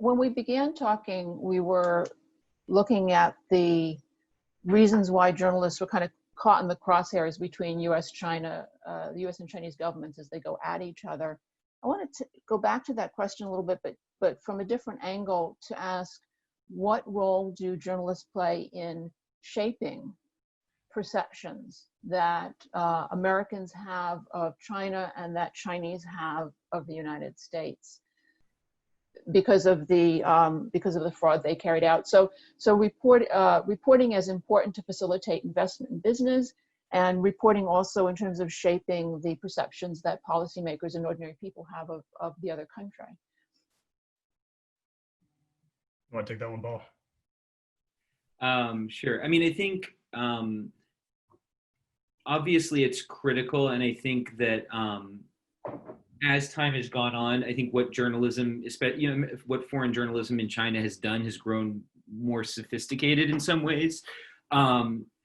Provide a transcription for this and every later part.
when we began talking, we were looking at the reasons why journalists were kind of caught in the crosshairs between the U.S. and Chinese governments as they go at each other. I wanted to go back to that question a little bit, but from a different angle, to ask, what role do journalists play in shaping perceptions that Americans have of China and that Chinese have of the United States because of the fraud they carried out? So reporting is important to facilitate investment in business, and reporting also in terms of shaping the perceptions that policymakers and ordinary people have of the other country. You want to take that one, Paul? Sure. I mean, I think obviously it's critical, and I think that as time has gone on, I think what journalism, what foreign journalism in China has done has grown more sophisticated in some ways.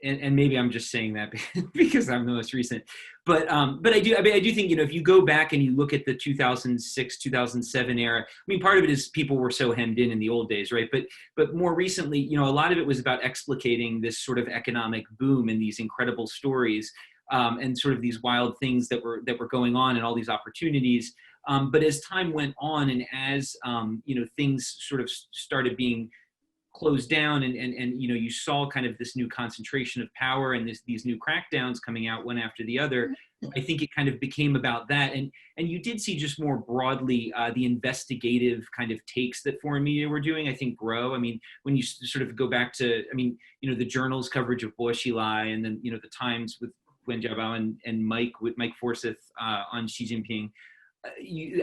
And maybe I'm just saying that because I'm the most recent, but I do think, if you go back and you look at the 2006, 2007 era, I mean, part of it is people were so hemmed in the old days, right? But more recently, a lot of it was about explicating this sort of economic boom and these incredible stories, and sort of these wild things that were going on and all these opportunities. But as time went on, and as things sort of started being closed down, and you saw kind of this new concentration of power and these new crackdowns coming out one after the other, I think it kind of became about that. And you did see just more broadly the investigative kind of takes that foreign media were doing, I think, grow. I mean, when you sort of go back to, the Journal's coverage of USALI, and then, the Times with Wen Jiabao and Mike Forsyth on Xi Jinping,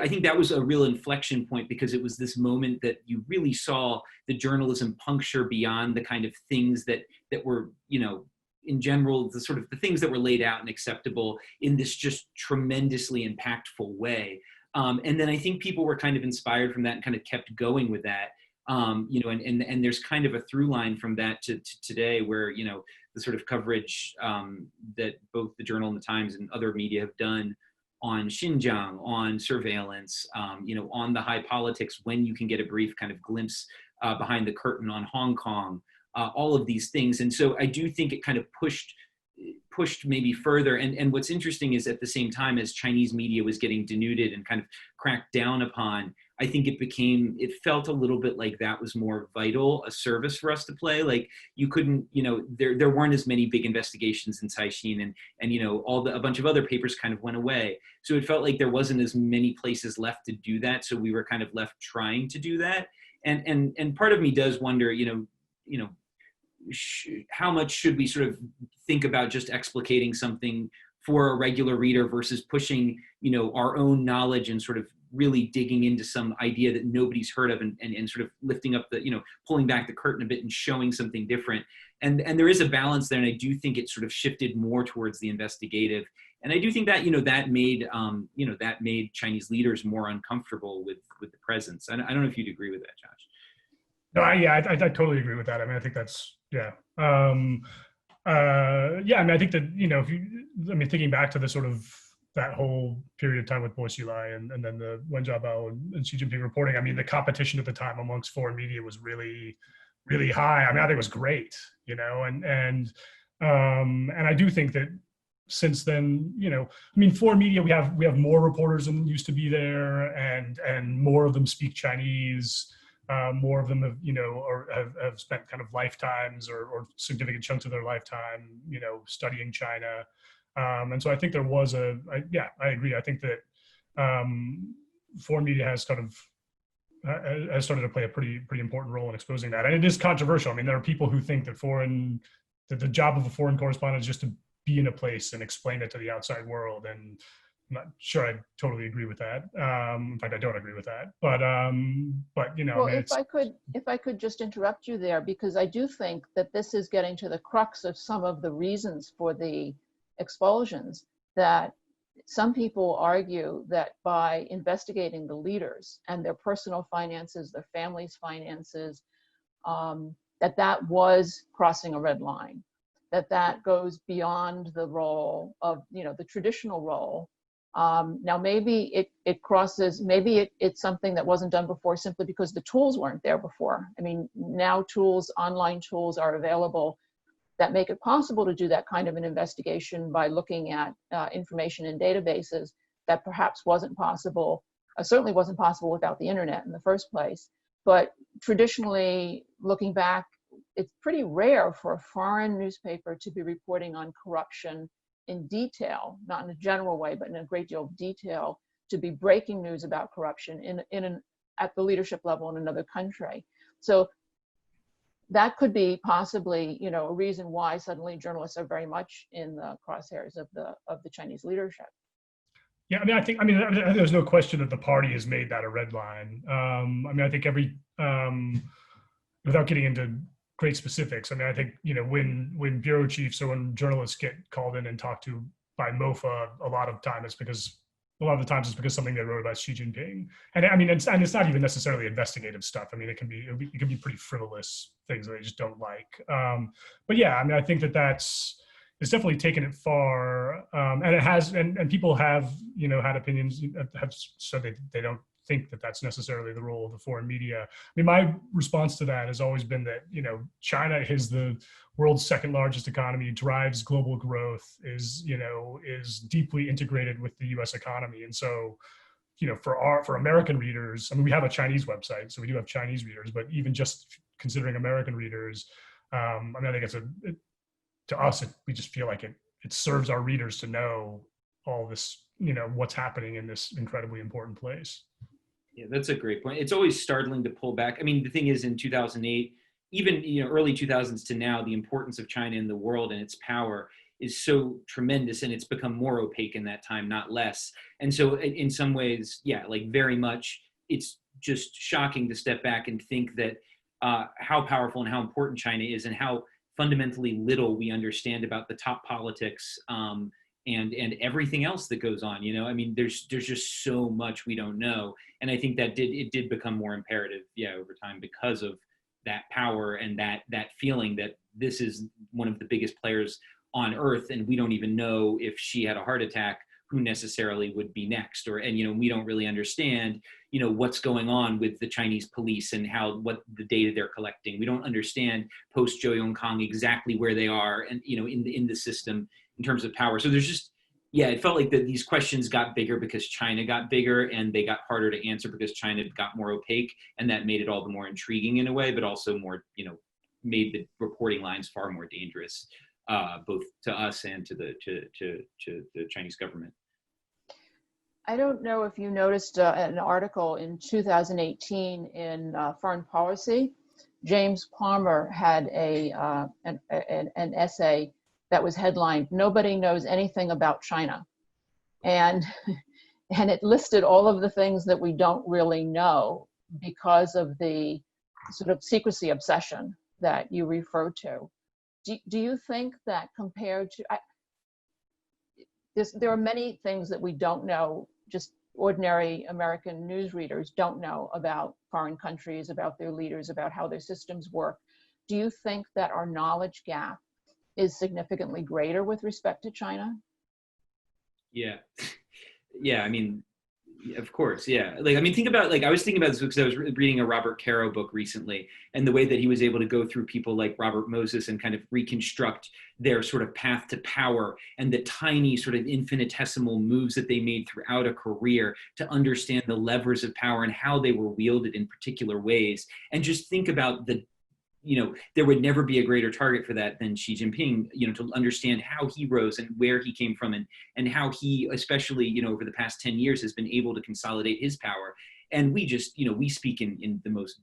I think that was a real inflection point, because it was this moment that you really saw the journalism puncture beyond the kind of things that were, in general, the sort of the things that were laid out and acceptable in this just tremendously impactful way. And then I think people were kind of inspired from that and kind of kept going with that. And there's kind of a through line from that to today, where, the sort of coverage that both the Journal and the Times and other media have done on Xinjiang, on surveillance, on the high politics, when you can get a brief kind of glimpse behind the curtain on Hong Kong, all of these things. And so I do think it kind of pushed maybe further. And what's interesting is, at the same time as Chinese media was getting denuded and kind of cracked down upon, I think it felt a little bit like that was more vital, a service for us to play. Like, you couldn't, there weren't as many big investigations in Caixin, and a bunch of other papers kind of went away. So it felt like there wasn't as many places left to do that. So we were kind of left trying to do that. And part of me does wonder, how much should we sort of think about just explicating something for a regular reader versus pushing, our own knowledge and sort of really digging into some idea that nobody's heard of, and sort of lifting up the, pulling back the curtain a bit and showing something different. And there is a balance there. And I do think it sort of shifted more towards the investigative. And I do think that, that made Chinese leaders more uncomfortable with the presence. I don't know if you'd agree with that, Josh. No, I totally agree with that. I mean, I think that's, yeah. I mean, I think that, thinking back to the sort of that whole period of time with USALI and then the Wen Jiabao and Xi Jinping reporting, I mean, the competition at the time amongst foreign media was really, really high. I mean, I think it was great, and I do think that since then, foreign media, we have more reporters than used to be there, and more of them speak Chinese. More of them have spent kind of lifetimes or significant chunks of their lifetime, studying China. And so I think there was I agree. I think that foreign media has started to play a pretty important role in exposing that. And it is controversial. I mean, there are people who think that the job of a foreign correspondent is just to be in a place and explain it to the outside world. And I'm not sure I totally agree with that. In fact, I don't agree with that. But well, if I could just interrupt you there, because I do think that this is getting to the crux of some of the reasons for the expulsions, that some people argue that by investigating the leaders and their personal finances, their families' finances, that was crossing a red line, that goes beyond the role of, the traditional role Now, maybe it crosses, maybe it's something that wasn't done before simply because the tools weren't there before. I mean, now online tools are available that make it possible to do that kind of an investigation by looking at information in databases that perhaps wasn't possible, certainly wasn't possible without the internet in the first place. But traditionally, looking back, it's pretty rare for a foreign newspaper to be reporting on corruption in detail, not in a general way, but in a great deal of detail, to be breaking news about corruption at the leadership level in another country. So that could be possibly, a reason why suddenly journalists are very much in the crosshairs of the Chinese leadership. Yeah, I think there's no question that the party has made that a red line. I think without getting into great specifics, I think, when bureau chiefs or when journalists get called in and talked to by MOFA, a lot of the times it's because something they wrote about Xi Jinping. And it's not even necessarily investigative stuff. It can be pretty frivolous things that they just don't like. But yeah, I think it's definitely taken it far, and it has, and people have, had opinions, have said they don't think that that's necessarily the role of the foreign media. My response to that has always been that, China is the world's second largest economy, drives global growth, is deeply integrated with the U.S. economy. And so, for American readers, we have a Chinese website, so we do have Chinese readers, but even just considering American readers, I think to us, we just feel like it serves our readers to know all this, what's happening in this incredibly important place. Yeah, that's a great point. It's always startling to pull back. The thing is, in 2008, even early 2000s to now, the importance of China in the world and its power is so tremendous, and it's become more opaque in that time, not less. And so, in some ways, yeah, very much, it's just shocking to step back and think that how powerful and how important China is, and how fundamentally little we understand about the top politics and everything else that goes on. There's just so much we don't know, and I think that it did become more imperative, over time, because of that power and that feeling that this is one of the biggest players on earth, and we don't even know if she had a heart attack, who necessarily would be next, and we don't really understand what's going on with the Chinese police and what the data they're collecting. We don't understand post Zhou Yongkang exactly where they are, and in the system in terms of power. So there's just, it felt like that these questions got bigger because China got bigger, and they got harder to answer because China got more opaque, and that made it all the more intriguing in a way, but also more, made the reporting lines far more dangerous, both to us and to the Chinese government. I don't know if you noticed an article in 2018 in Foreign Policy. James Palmer had an essay that was headlined, "Nobody Knows Anything About China." And it listed all of the things that we don't really know because of the sort of secrecy obsession that you refer to. Do you think that compared to, there are many things that we don't know, just ordinary American news readers don't know about foreign countries, about their leaders, about how their systems work. Do you think that our knowledge gap is significantly greater with respect to China? Yeah. Of course. Yeah. Think about, I was thinking about this because I was reading a Robert Caro book recently, and the way that he was able to go through people like Robert Moses and kind of reconstruct their sort of path to power, and the tiny sort of infinitesimal moves that they made throughout a career to understand the levers of power and how they were wielded in particular ways. And just think about there would never be a greater target for that than Xi Jinping, to understand how he rose and where he came from, and how he, especially, over the past 10 years, has been able to consolidate his power. And we just, we speak in the most,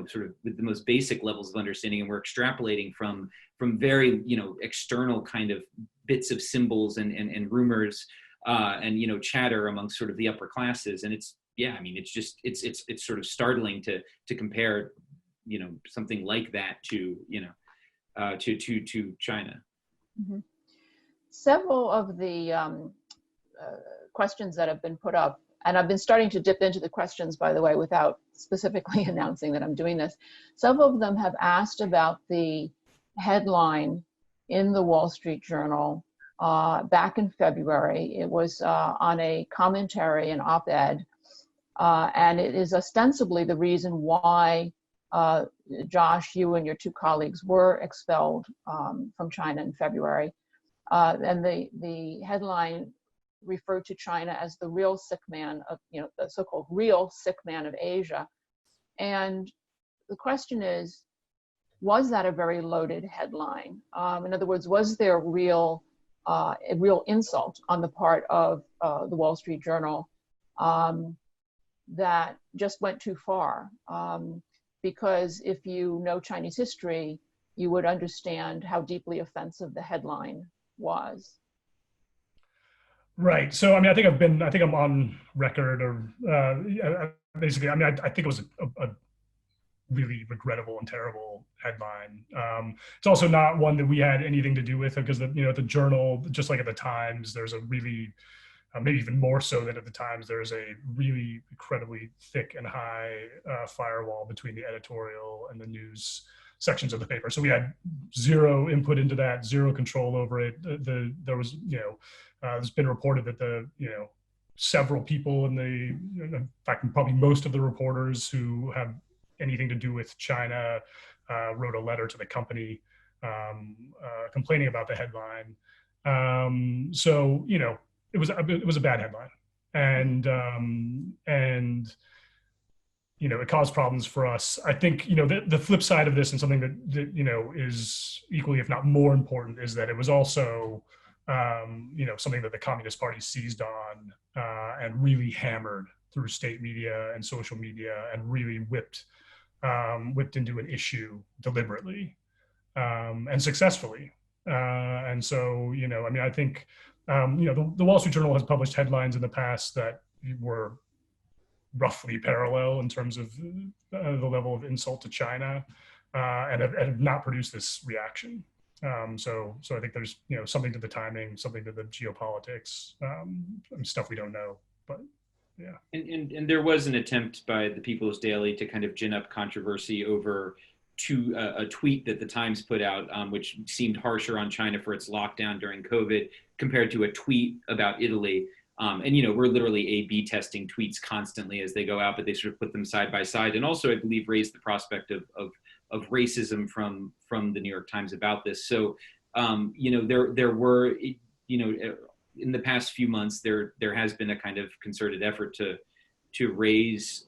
sort of with the most basic levels of understanding, and we're extrapolating from very, external kind of bits of symbols and rumors and, chatter amongst sort of the upper classes. And it's sort of startling to compare something like that to China. Mm-hmm. Several of the questions that have been put up, and I've been starting to dip into the questions, by the way, without specifically announcing that I'm doing this. Several of them have asked about the headline in the Wall Street Journal back in February. It was on a commentary, an op-ed, and it is ostensibly the reason why Josh, you and your two colleagues were expelled from China in February. And the headline referred to China as the real sick man of, the so-called real sick man of Asia. And the question is, was that a very loaded headline? In other words, was there a real insult on the part of the Wall Street Journal that just went too far? Because if you know Chinese history, you would understand how deeply offensive the headline was. Right. So, I mean, I think I'm on record, or basically, I mean, I think it was a really regrettable and terrible headline. It's also not one that we had anything to do with, because the Journal, just like at the Times, there's a really, maybe even more so than at the Times, there's a really incredibly thick and high firewall between the editorial and the news sections of the paper. So we had zero input into that, zero control over it. There was, it's been reported that several people in fact, probably most of the reporters who have anything to do with China wrote a letter to the company complaining about the headline. So, it was a bad headline, and it caused problems for us. I think the flip side of this, and something that is equally, if not more important, is that it was also something that the Communist Party seized on and really hammered through state media and social media, and really whipped into an issue deliberately and successfully. And so, I mean, I think, the Wall Street Journal has published headlines in the past that were roughly parallel in terms of the level of insult to China, and have not produced this reaction. So I think there's, something to the timing, something to the geopolitics, stuff we don't know, but yeah. And there was an attempt by the People's Daily to kind of gin up controversy over a tweet that the Times put out, which seemed harsher on China for its lockdown during COVID compared to a tweet about Italy. And we're literally A/B testing tweets constantly as they go out, but they sort of put them side by side, and also I believe raised the prospect of racism from the New York Times about this. So there were in the past few months there has been a kind of concerted effort to raise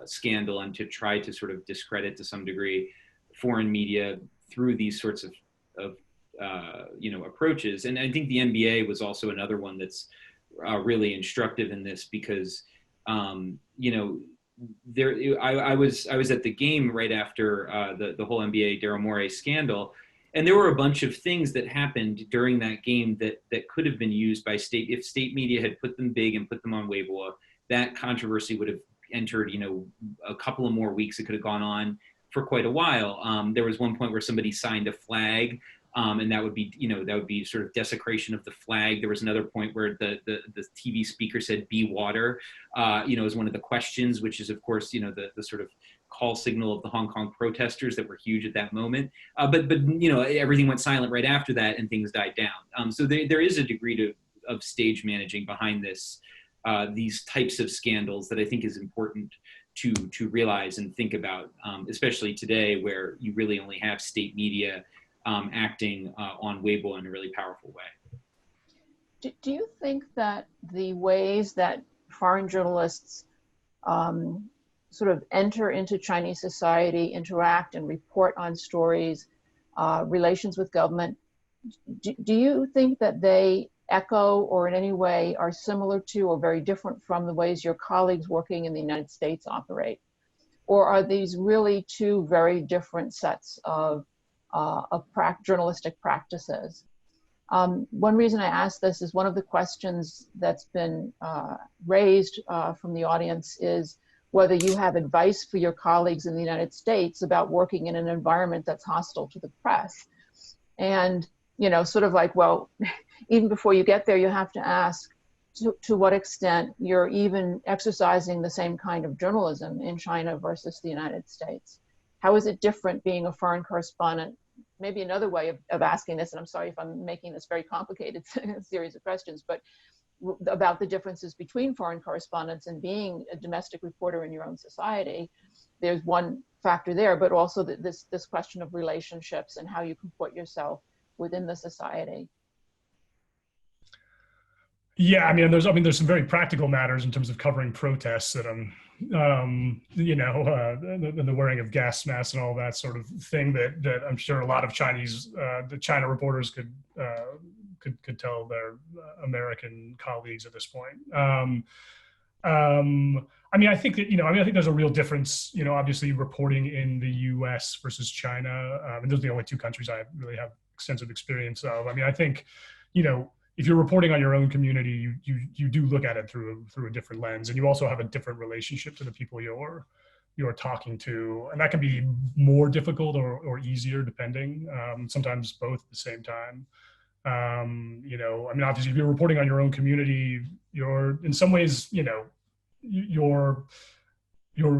scandal and to try to sort of discredit to some degree foreign media through these sorts of approaches. And I think the NBA was also another one that's really instructive in this, because I was at the game right after the whole NBA Daryl Morey scandal, and there were a bunch of things that happened during that game that could have been used by if state media had put them big and put them on Weibo. That controversy would have entered, a couple of more weeks. It could have gone on for quite a while. There was one point where somebody signed a flag, and that would be sort of desecration of the flag. There was another point where the TV speaker said "be water," as one of the questions, which is of course the sort of call signal of the Hong Kong protesters that were huge at that moment. But everything went silent right after that, and things died down. So there is a degree of stage managing behind this. These types of scandals that I think is important to realize and think about, especially today, where you really only have state media acting on Weibo in a really powerful way. Do you think that the ways that foreign journalists sort of enter into Chinese society, interact and report on stories, relations with government, do you think that they echo or in any way are similar to or very different from the ways your colleagues working in the United States operate? Or are these really two very different sets of journalistic practices? One reason I ask this is one of the questions that's been raised from the audience is whether you have advice for your colleagues in the United States about working in an environment that's hostile to the press. And, sort of like, well, even before you get there, you have to ask to what extent you're even exercising the same kind of journalism in China versus the United States. How is it different being a foreign correspondent maybe another way of asking this, and I'm sorry if I'm making this very complicated series of questions, but about the differences between foreign correspondents and being a domestic reporter in your own society. There's one factor there, but also this question of relationships and how you comport yourself within the society. Yeah, I mean, there's some very practical matters in terms of covering protests that the wearing of gas masks and all that sort of thing that I'm sure a lot of the China reporters could tell their American colleagues at this point. I mean, I think that, I think there's a real difference, obviously reporting in the US versus China. And those are the only two countries I really have extensive experience of. I mean, I think, if you're reporting on your own community, you do look at it through a different lens, and you also have a different relationship to the people you're talking to, and that can be more difficult or easier depending. Sometimes both at the same time. I mean, obviously, if you're reporting on your own community, you're in some ways, you're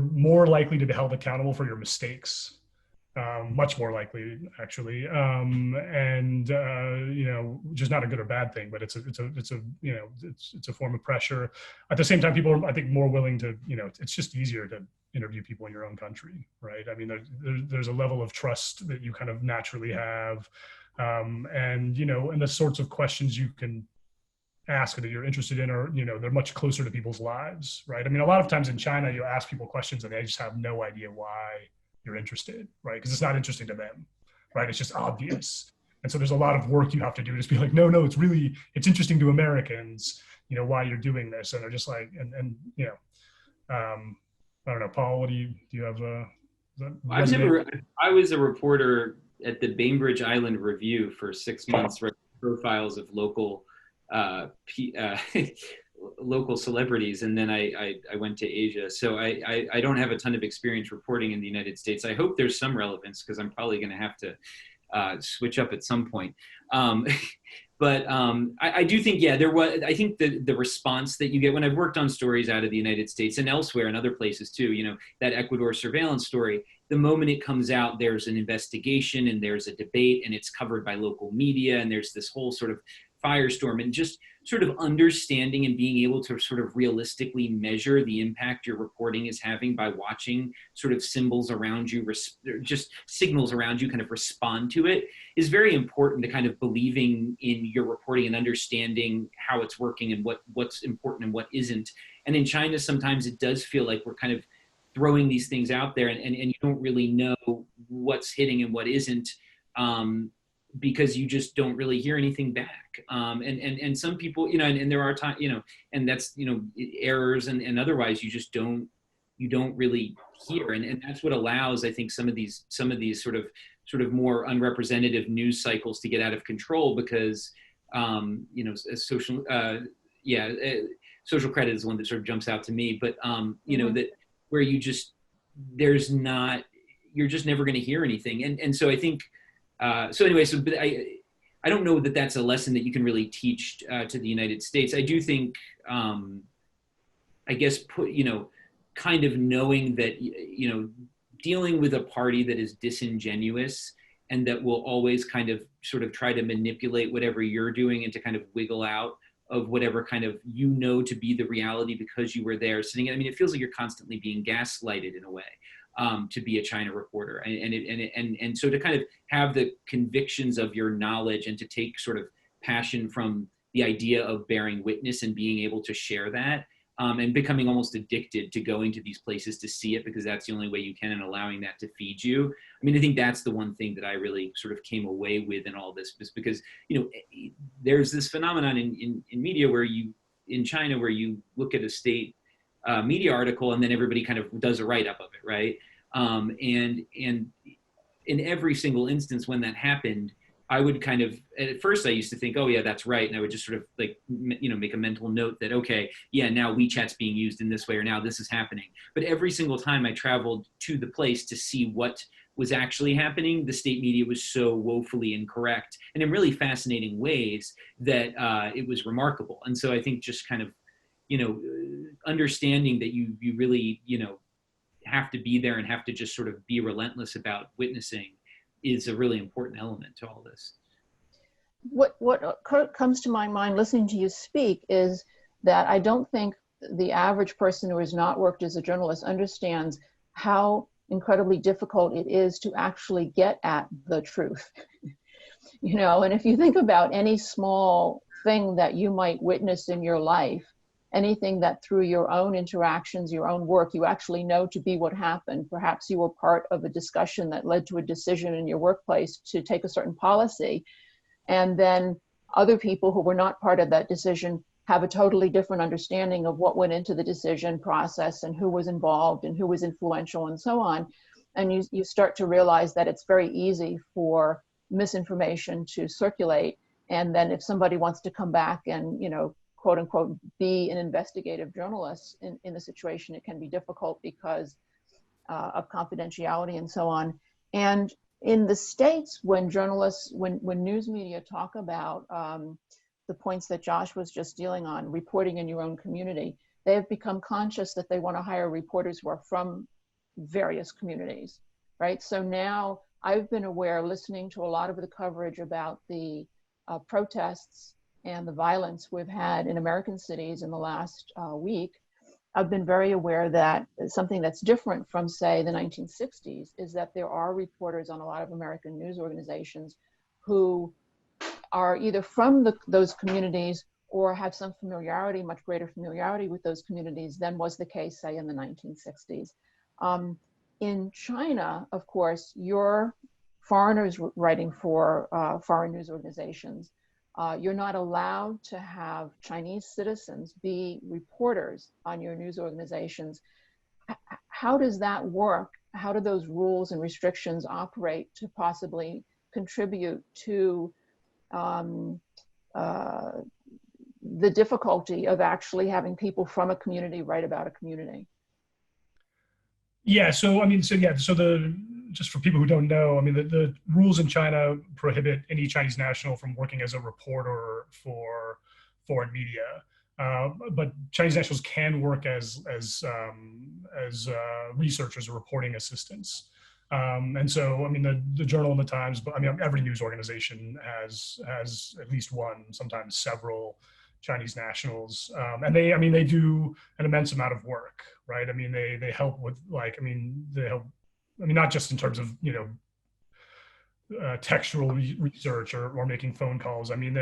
more likely to be held accountable for your mistakes. Much more likely, actually, which is not a good or bad thing, but it's a form of pressure. At the same time, people are, I think, more willing to, it's just easier to interview people in your own country, right? I mean, there's a level of trust that you kind of naturally have, and the sorts of questions you can ask that you're interested in are, they're much closer to people's lives, right? I mean, a lot of times in China, you ask people questions and they just have no idea why you're interested, right? Because it's not interesting to them, right? It's just obvious. And so there's a lot of work you have to do to just be like, no, it's interesting to Americans, why you're doing this. And they're just like, I don't know, Paul, do you have I was a reporter at the Bainbridge Island Review for 6 months, writing profiles of local local celebrities, and then I went to Asia. So I don't have a ton of experience reporting in the United States. I hope there's some relevance, because I'm probably going to have to switch up at some point. But I do think, I think the response that you get when I've worked on stories out of the United States and elsewhere and other places too, that Ecuador surveillance story, the moment it comes out, there's an investigation and there's a debate and it's covered by local media and there's this whole sort of firestorm, and just sort of understanding and being able to sort of realistically measure the impact your reporting is having by watching sort of symbols around you, just signals around you kind of respond to it, is very important to kind of believing in your reporting and understanding how it's working and what's important and what isn't. And in China, sometimes it does feel like we're kind of throwing these things out there and you don't really know what's hitting and what isn't. Because you just don't really hear anything back. And some people, and there are times, and that's, errors and otherwise you just don't really hear. And that's what allows, I think, some of these sort of more unrepresentative news cycles to get out of control, because, social credit is one that sort of jumps out to me, but, that where you're just never going to hear anything. And so I think, but I don't know that that's a lesson that you can really teach to the United States. I do think, I guess, kind of knowing that, dealing with a party that is disingenuous and that will always kind of sort of try to manipulate whatever you're doing and to kind of wiggle out of whatever kind of, to be the reality because you were there sitting. I mean, it feels like you're constantly being gaslighted in a way. To be a China reporter, and so to kind of have the convictions of your knowledge and to take sort of passion from the idea of bearing witness and being able to share that, and becoming almost addicted to going to these places to see it because that's the only way you can, and allowing that to feed you. I mean, I think that's the one thing that I really sort of came away with in all this, is because there's this phenomenon in media in China where you look at a state media article and then everybody kind of does a write-up of it, right? And in every single instance when that happened, I would kind of, at first I used to think, oh yeah, that's right. And I would just sort of like, make a mental note that, okay, yeah, now WeChat's being used in this way, or now this is happening. But every single time I traveled to the place to see what was actually happening, the state media was so woefully incorrect and in really fascinating ways that it was remarkable. And so I think just kind of, understanding that you really, have to be there and have to just sort of be relentless about witnessing is a really important element to all this. What comes to my mind listening to you speak is that I don't think the average person who has not worked as a journalist understands how incredibly difficult it is to actually get at the truth. You know, and if you think about any small thing that you might witness in your life, anything that through your own interactions, your own work, you actually know to be what happened. Perhaps you were part of a discussion that led to a decision in your workplace to take a certain policy. And then other people who were not part of that decision have a totally different understanding of what went into the decision process and who was involved and who was influential and so on. And you start to realize that it's very easy for misinformation to circulate. And then if somebody wants to come back and, you know, quote unquote, be an investigative journalist in the situation, it can be difficult because of confidentiality and so on. And in the States, when journalists, when news media talk about the points that Josh was just dealing on, reporting in your own community, they have become conscious that they want to hire reporters who are from various communities, right? So now I've been aware, listening to a lot of the coverage about the protests and the violence we've had in American cities in the last week. I've been very aware that something that's different from, say, the 1960s is that there are reporters on a lot of American news organizations who are either from those communities or have some familiarity, much greater familiarity with those communities than was the case, say, in the 1960s. In China, of course, you're foreigners writing for foreign news organizations. You're not allowed to have Chinese citizens be reporters on your news organizations. How does that work? How do those rules and restrictions operate to possibly contribute to the difficulty of actually having people from a community write about a community? Yeah, so I mean, just for people who don't know, I mean, the rules in China prohibit any Chinese national from working as a reporter for foreign media. But Chinese nationals can work as researchers or reporting assistants. And so, I mean, the Journal and the Times, but I mean, every news organization has at least one, sometimes several Chinese nationals, and they do an immense amount of work, right? I mean, they help with, like, I mean, they help. I mean, not just in terms of, you know, textual research or making phone calls. I mean,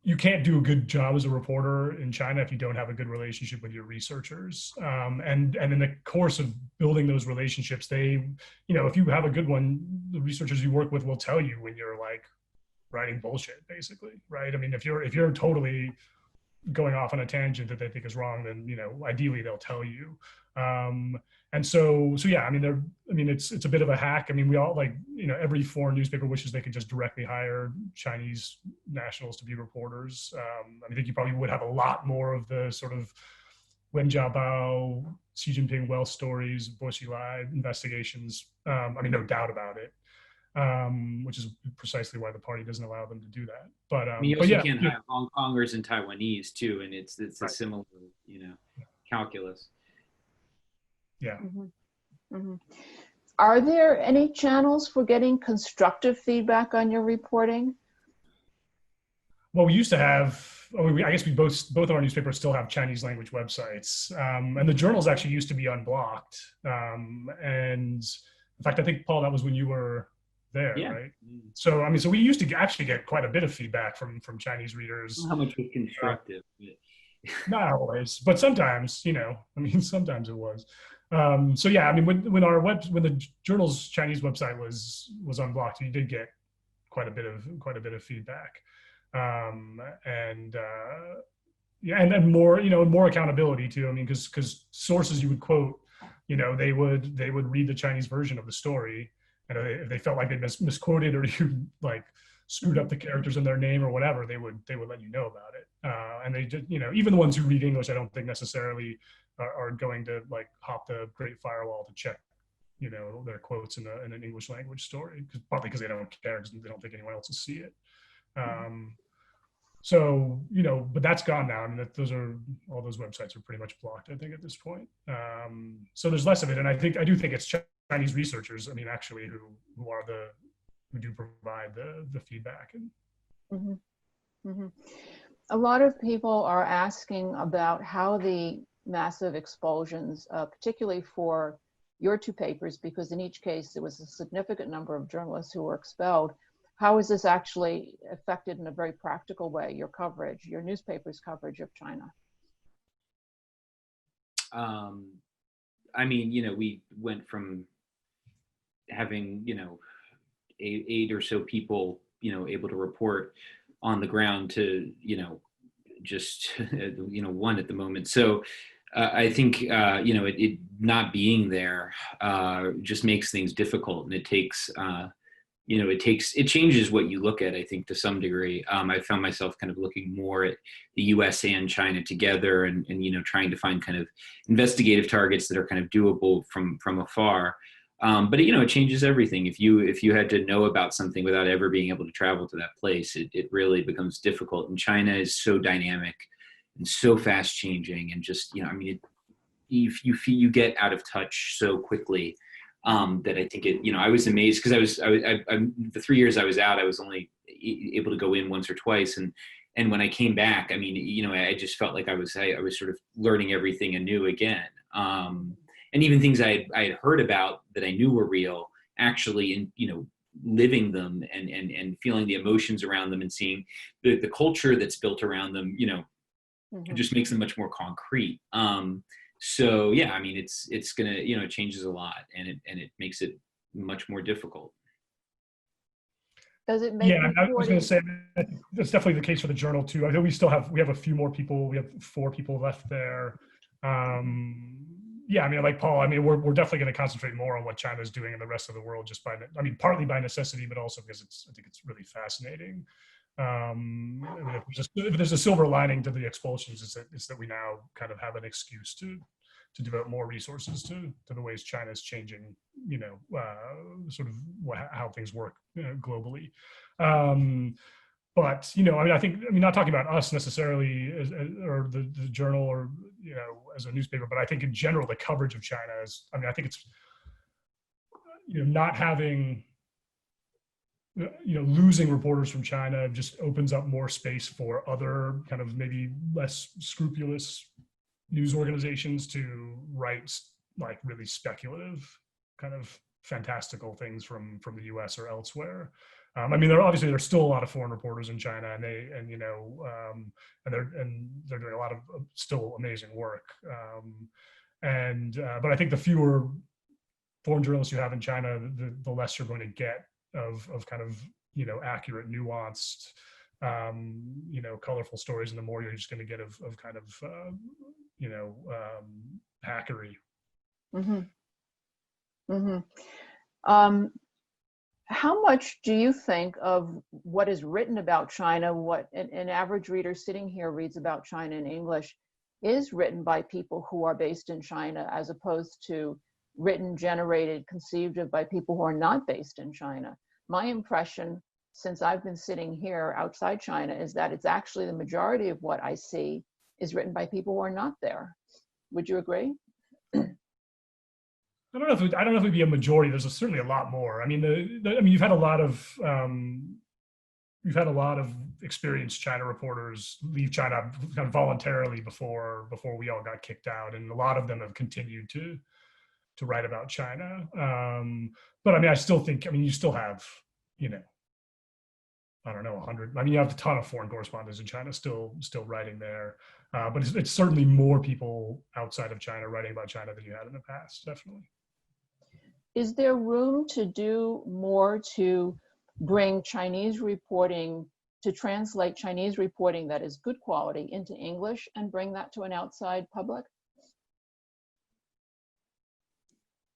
you can't do a good job as a reporter in China if you don't have a good relationship with your researchers. And in the course of building those relationships, if you have a good one, the researchers you work with will tell you when you're like writing bullshit, basically, right? I mean, if you're totally going off on a tangent that they think is wrong, then, you know, ideally they'll tell you. And so yeah, I mean, it's a bit of a hack. I mean, we all, like, you know, every foreign newspaper wishes they could just directly hire Chinese nationals to be reporters. I think you probably would have a lot more of the sort of Wen Jiabao, Xi Jinping well stories, USALI investigations. I mean, no doubt about it. Which is precisely why the party doesn't allow them to do that. But I mean, you also yeah, can't hire Hong Kongers and Taiwanese too, and it's right. A similar, you know, calculus. Yeah. Mm-hmm. Mm-hmm. Are there any channels for getting constructive feedback on your reporting? Well, we used to have. I guess we both of our newspapers still have Chinese language websites, and the journals actually used to be unblocked. And in fact, I think, Paul, that was when you were there, yeah. Right? So I mean, so we used to actually get quite a bit of feedback from Chinese readers. How much was constructive? Not always, but sometimes, you know, I mean, sometimes it was. So yeah, I mean, when the journal's Chinese website was unblocked, you did get quite a bit of feedback, and then more, you know, more accountability too. I mean, because sources you would quote, you know, they would read the Chinese version of the story, and if they felt like they misquoted or you like screwed up the characters in their name or whatever, they would let you know about it. And they just, you know, even the ones who read English, I don't think necessarily are going to like hop the Great Firewall to check, you know, their quotes in an English language story, partly because they don't care, because they don't think anyone else will see it. So, you know, but that's gone now. I mean, all those websites are pretty much blocked, I think, at this point. So there's less of it, and I do think it's Chinese researchers, I mean, actually, who do provide the feedback. Mhm. Mhm. A lot of people are asking about how the massive expulsions, particularly for your two papers, because in each case there was a significant number of journalists who were expelled. How is this actually affected in a very practical way, your coverage, your newspaper's coverage of China? I mean, we went from having, eight or so people, able to report on the ground to, just, one at the moment. So I think, it not being there just makes things difficult, and it takes, it changes what you look at, I think, to some degree. I found myself kind of looking more at the US and China together, and trying to find kind of investigative targets that are kind of doable from afar. But it changes everything. If you had to know about something without ever being able to travel to that place, it really becomes difficult. And China is so dynamic and so fast changing, and just, I mean, you get out of touch so quickly. That I think I was amazed, because I the 3 years I was out, I was only able to go in once or twice. And when I came back, I mean, I just felt like I was sort of learning everything anew again. And even things I had heard about that I knew were real, actually, living them and feeling the emotions around them, and seeing the culture that's built around them, it just makes them much more concrete. So yeah, I mean, it's gonna, it changes a lot, and it makes it much more difficult. Does it make Yeah, I was going reporting? to say that's definitely the case for the journal too. I know we have a few more people. We have 4 people left there. Yeah, I mean, like Paul, I mean, we're definitely going to concentrate more on what China is doing in the rest of the world, partly by necessity, but also because I think it's really fascinating. I mean, if there's a silver lining to the expulsions, it's that we now kind of have an excuse to devote more resources to the ways China is changing, sort of how things work, globally. But I mean, not talking about us necessarily or the journal, or as a newspaper, but I think in general the coverage of China is. I mean, I think it's not having. Losing reporters from China just opens up more space for other kind of maybe less scrupulous news organizations to write like really speculative, kind of fantastical things from the US or elsewhere. I mean, there's still a lot of foreign reporters in China, and they're doing a lot of still amazing work. But I think the fewer foreign journalists you have in China, the less you're going to get of kind of accurate, nuanced, colorful stories, and the more you're just going to get of kind of hackery. Mm-hmm. Mm-hmm. How much do you think of what is written about China, what an average reader sitting here reads about China in English, is written by people who are based in China, as opposed to written, generated, conceived of by people who are not based in China? My impression, since I've been sitting here outside China, is that it's actually the majority of what I see is written by people who are not there. Would you agree? I don't know if it'd be a majority. There's certainly a lot more. I mean, I mean, you've had a lot of experienced China reporters leave China kind of voluntarily before we all got kicked out, and a lot of them have continued to write about China. But I mean, I still think, I mean, you still have, I don't know, 100. I mean, you have a ton of foreign correspondents in China still writing there. But it's certainly more people outside of China writing about China than you had in the past, definitely. Is there room to do more to bring Chinese reporting, to translate Chinese reporting that is good quality into English and bring that to an outside public?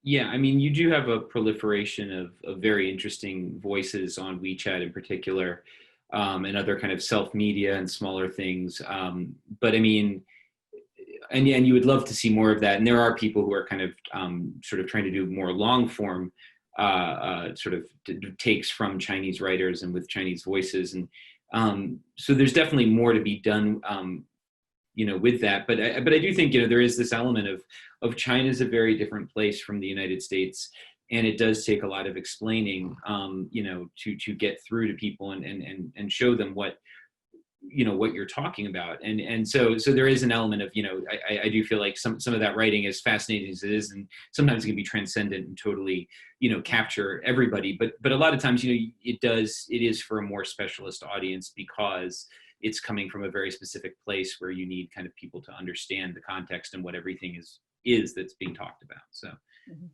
Yeah, I mean, you do have a proliferation of very interesting voices on WeChat in particular, and other kind of self-media and smaller things. But I mean, and you would love to see more of that. And there are people who are kind of sort of trying to do more long form sort of takes from Chinese writers and with Chinese voices. And so there's definitely more to be done, with that. But I do think, there is this element of China's a very different place from the United States, and it does take a lot of explaining, to get through to people and show them what you're talking about. And so there is an element of, I do feel like some of that writing, as fascinating as it is, and sometimes it can be transcendent and totally, capture everybody. But a lot of times, it is for a more specialist audience, because it's coming from a very specific place where you need kind of people to understand the context and what everything is that's being talked about. So. Mm-hmm.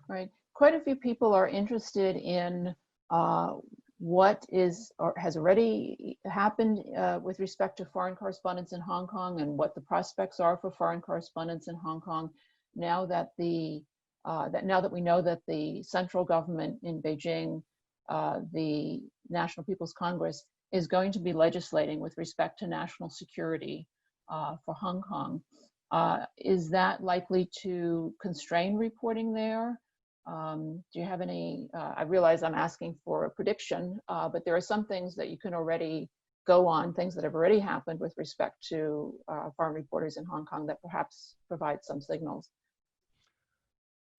Right. Quite a few people are interested in what is or has already happened with respect to foreign correspondents in Hong Kong, and what the prospects are for foreign correspondents in Hong Kong now that we know that the central government in Beijing, the National People's Congress, is going to be legislating with respect to national security for Hong Kong. Is that likely to constrain reporting there? Do you have any, I realize I'm asking for a prediction, but there are some things that you can already go on, things that have already happened with respect to foreign reporters in Hong Kong that perhaps provide some signals.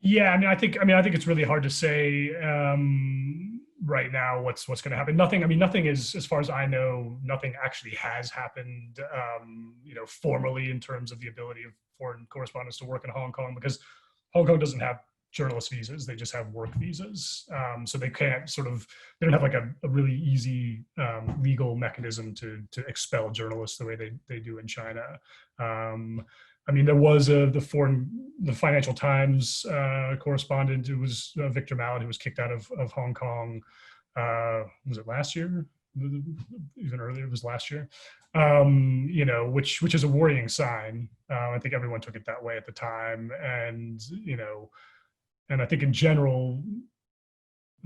Yeah, I think it's really hard to say right now what's going to happen. Nothing is, as far as I know, nothing actually has happened, formally, in terms of the ability of foreign correspondents to work in Hong Kong, because Hong Kong doesn't have journalist visas; they just have work visas. So they can't they don't have like a really easy legal mechanism to expel journalists the way they do in China. There was the Financial Times correspondent who was Victor Mallet, who was kicked out of Hong Kong. Was it last year? Even earlier, it was last year. Which is a worrying sign. I think everyone took it that way at the time, and I think in general,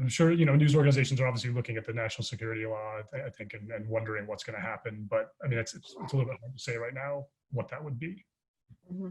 I'm sure news organizations are obviously looking at the national security law, I think, and wondering what's going to happen. But it's a little bit hard to say right now what that would be. Mm-hmm.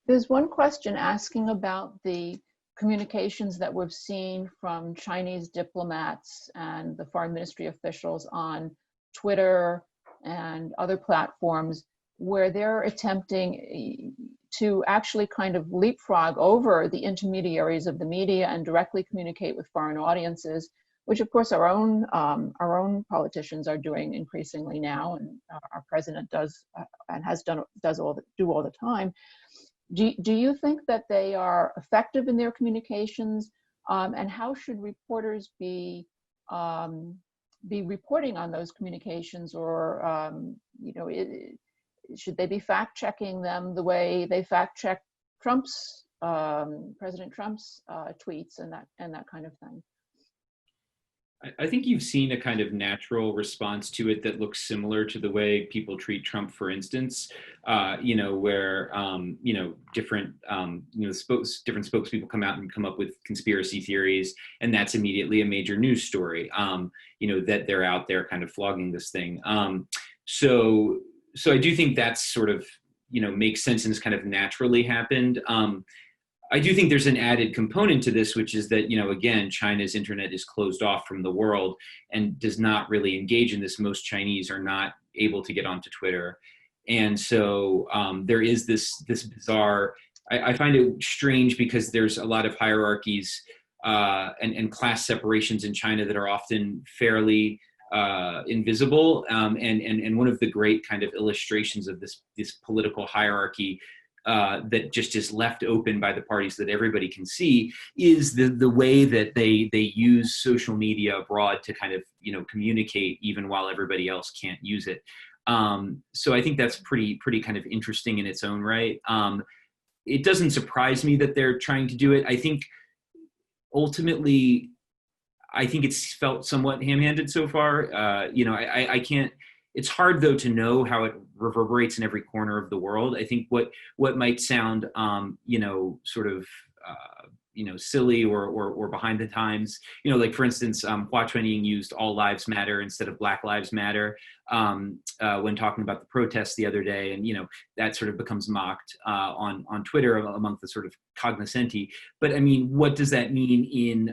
There's one question asking about the communications that we've seen from Chinese diplomats and the foreign ministry officials on Twitter and other platforms, where they're attempting to actually kind of leapfrog over the intermediaries of the media and directly communicate with foreign audiences, which of course our own politicians are doing increasingly now, and our president does and has done all the time. Do you think that they are effective in their communications, and how should reporters be reporting on those communications, or should they be fact-checking them the way they fact-check President Trump's tweets and that kind of thing? I think you've seen a kind of natural response to it that looks similar to the way people treat Trump, for instance, where, different spokespeople come out and come up with conspiracy theories, and that's immediately a major news story, that they're out there kind of flogging this thing. So I do think that's sort of, makes sense and has kind of naturally happened. I do think there's an added component to this, which is that, again, China's internet is closed off from the world and does not really engage in this. Most Chinese are not able to get onto Twitter. And so there is this bizarre, I find it strange, because there's a lot of hierarchies and class separations in China that are often fairly invisible. And one of the great kind of illustrations of this political hierarchy that just is left open by the parties that everybody can see is the way that they use social media abroad to kind of communicate even while everybody else can't use it. So I think that's pretty kind of interesting in its own right. It doesn't surprise me that they're trying to do it. I think ultimately, it's felt somewhat ham-handed so far. I can't. It's hard, though, to know how it reverberates in every corner of the world. I think what might sound, sort of, silly or behind the times, like, for instance, Hua Chunying used All Lives Matter instead of Black Lives Matter when talking about the protests the other day. And, that sort of becomes mocked on Twitter among the sort of cognoscenti. But, what does that mean in,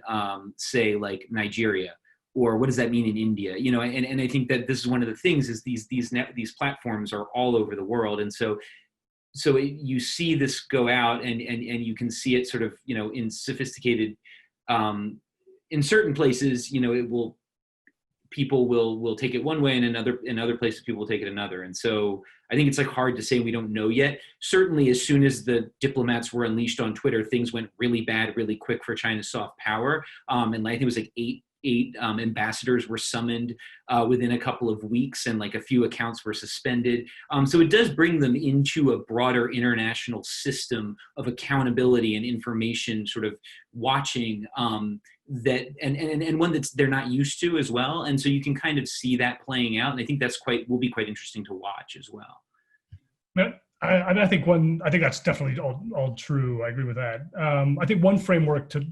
say, like Nigeria? Or what does that mean in India? And I think that this is one of the things is these platforms are all over the world. And so you see this go out, and you can see it sort of, in sophisticated, in certain places, people will take it one way, and in other places people will take it another. And so I think it's like hard to say, we don't know yet. Certainly as soon as the diplomats were unleashed on Twitter, things went really bad really quick for China's soft power. And I think it was like eight ambassadors were summoned within a couple of weeks, and like a few accounts were suspended. So it does bring them into a broader international system of accountability and information sort of watching, that and one that they're not used to as well. And so you can kind of see that playing out, and I think will be quite interesting to watch as well. I think that's definitely all true. I agree with that. I think one framework to,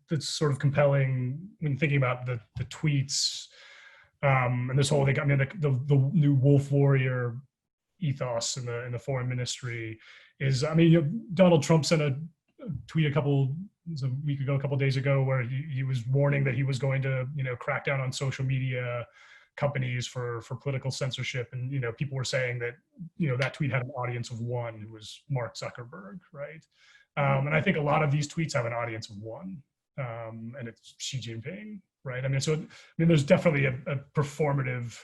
that's sort of compelling when thinking about the tweets, and this whole thing. I mean, the new wolf warrior ethos in the foreign ministry is, Donald Trump sent a tweet a couple days ago, where he was warning that he was going to, crack down on social media companies for political censorship. And, people were saying that, that tweet had an audience of one, who was Mark Zuckerberg, right? And I think a lot of these tweets have an audience of one, and it's Xi Jinping, right? There's definitely a performative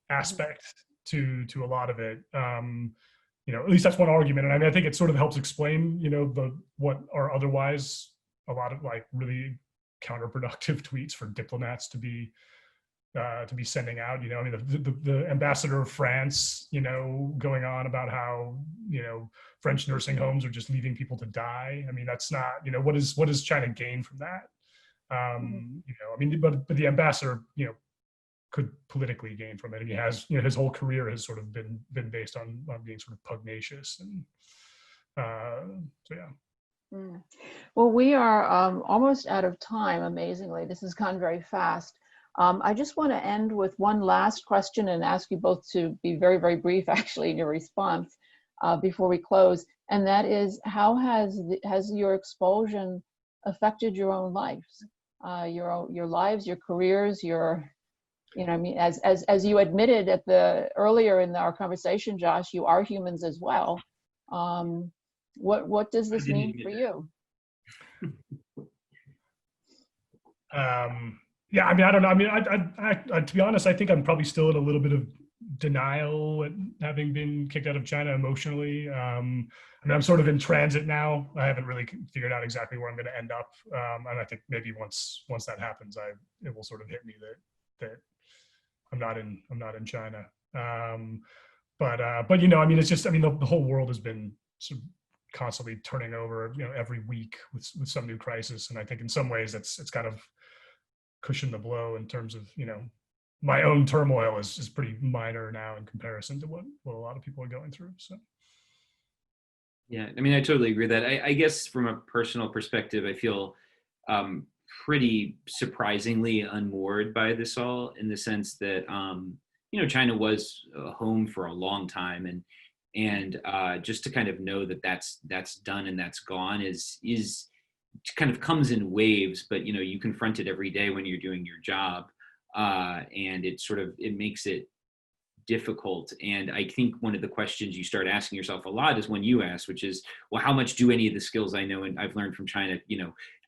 aspect to a lot of it. At least that's one argument. And I think it sort of helps explain, what are otherwise a lot of like really counterproductive tweets for diplomats to be sending out. The ambassador of France, going on about how, French nursing homes are just leaving people to die. That's not, what does China gain from that? But the ambassador, could politically gain from it. And he has, his whole career has sort of been based on being sort of pugnacious. And so, yeah. Well, we are almost out of time, amazingly. This has gone very fast. I just want to end with one last question and ask you both to be very, very brief, actually, in your response before we close. And that is, how has your expulsion affected your own lives, your lives, your careers, as you admitted earlier in our conversation, Josh, you are humans as well. What does this mean for you? Yeah, I don't know. I to be honest, I think I'm probably still in a little bit of denial at having been kicked out of China emotionally. I'm sort of in transit now. I haven't really figured out exactly where I'm going to end up. And I think maybe once that happens, it will sort of hit me that I'm not in China. But it's just, the whole world has been sort of constantly turning over, every week with some new crisis. And I think in some ways it's kind of cushioned the blow in terms of, my own turmoil is pretty minor now in comparison to what a lot of people are going through. So. Yeah, I totally agree with that. I guess from a personal perspective, I feel pretty surprisingly unmoored by this all, in the sense that, China was a home for a long time, and just to kind of know that that's done and that's gone is kind of comes in waves, but you confront it every day when you're doing your job, and it makes it difficult. And I think one of the questions you start asking yourself a lot is one you asked, which is, well, how much do any of the skills I know and I've learned from China,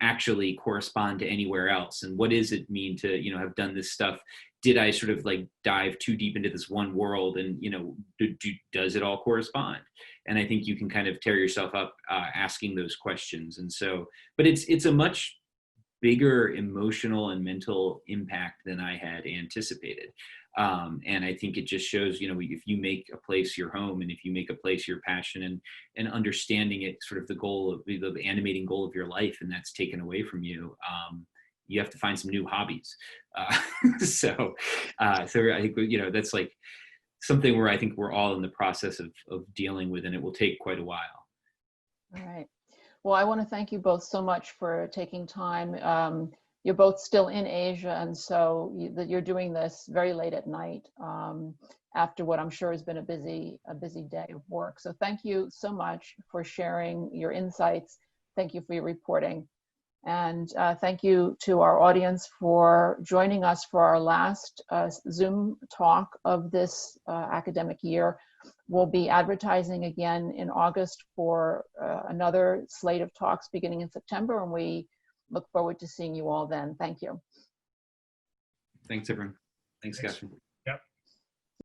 actually correspond to anywhere else? And what does it mean to, have done this stuff? Did I sort of like dive too deep into this one world, and, does it all correspond? And I think you can kind of tear yourself up asking those questions. And so, but it's a much bigger emotional and mental impact than I had anticipated. And I think it just shows, if you make a place your home, and if you make a place your passion, and understanding it sort of the animating goal of your life, and that's taken away from you, you have to find some new hobbies. So I think, that's like something where I think we're all in the process of dealing with, and it will take quite a while. All right. Well, I want to thank you both so much for taking time. You're both still in Asia, and so you're doing this very late at night after what I'm sure has been a busy day of work. So thank you so much for sharing your insights. Thank you for your reporting. And thank you to our audience for joining us for our last Zoom talk of this academic year. We'll be advertising again in August for another slate of talks beginning in September, and we look forward to seeing you all then. Thank you. Thanks, everyone. Thanks, Catherine.